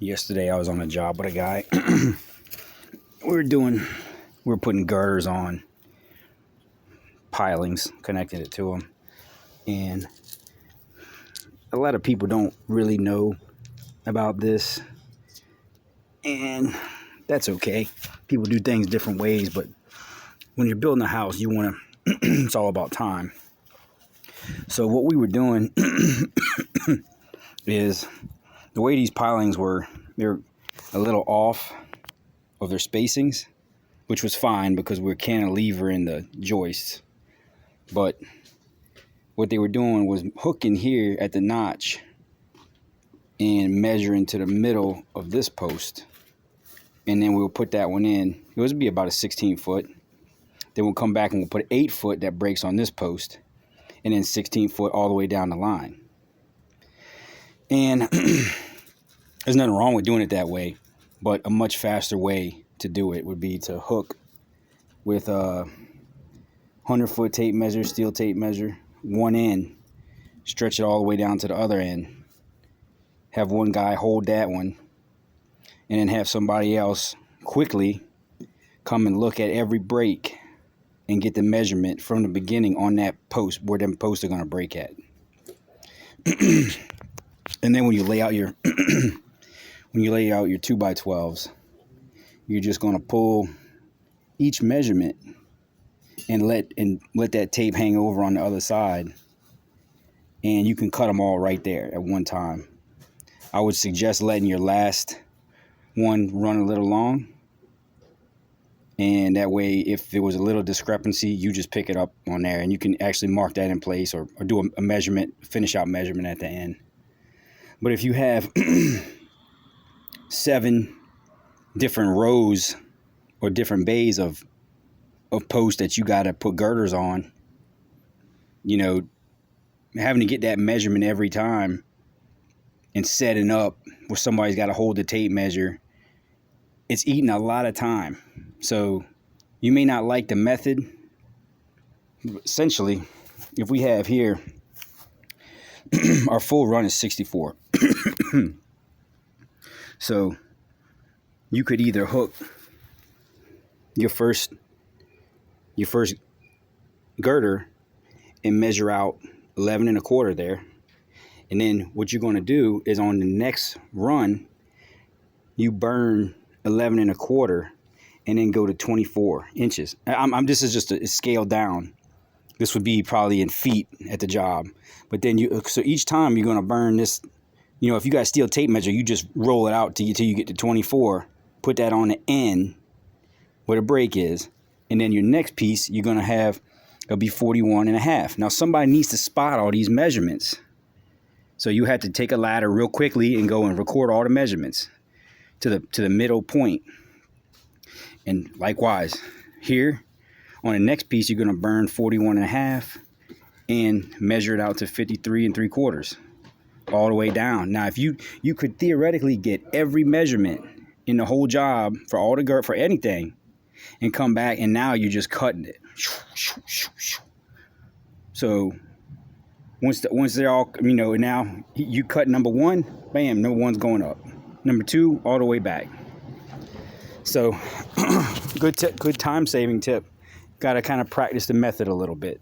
Yesterday I was on a job with a guy. we were putting girders on pilings, connecting it to them. And a lot of people don't really know about this. And that's okay. People do things different ways, but when you're building a house, you want to, it's all about time. So what we were doing is the way these pilings were, they're a little off of their spacings, which was fine because we're cantilevering the joists. But what they were doing was hooking here at the notch and measuring to the middle of this post. And then we'll put that one in. It would be about a 16 foot. Then we'll come back and we'll put 8 foot that breaks on this post. And then 16 foot all the way down the line. And there's nothing wrong with doing it that way. But a much faster way to do it would be to hook with a 100-foot tape measure, steel tape measure, one end, stretch it all the way down to the other end. Have one guy hold that one, and then have somebody else quickly come and look at every break and get the measurement from the beginning on that post where them posts are going to break at. And then when you lay out your 2x12s, you're just going to pull each measurement and let that tape hang over on the other side, and you can cut them all right there at one time. I would suggest letting your last one run a little long, and that way if there was a little discrepancy, you just pick it up on there and you can actually mark that in place or do a measurement, finish out measurement at the end. But if you have 7 different rows or different bays of posts that you got to put girders on, having to get that measurement every time and setting up where somebody's got to hold the tape measure, it's eating a lot of time. So you may not like the method. Essentially, if we have here, our full run is 64. So you could either hook your first girder and measure out 11 1/4 there. And then what you're going to do is on the next run, you burn 11 1/4 and then go to 24 inches. This is just a scale down. This would be probably in feet at the job. But then so each time you're going to burn this, if you got a steel tape measure, you just roll it out till you get to 24, put that on the end where the break is. And then your next piece, you're going to have, it'll be 41 1/2. Now somebody needs to spot all these measurements. So you have to take a ladder real quickly and go and record all the measurements to the middle point. And likewise, here on the next piece, you're going to burn 41 1/2 and measure it out to 53 3/4 all the way down. Now, if you could theoretically get every measurement in the whole job for all the for anything and come back, and now you're just cutting it. So once they're all, now you cut number 1, bam, number 1's going up. Number 2, all the way back. So good time saving tip. Got to kind of practice the method a little bit.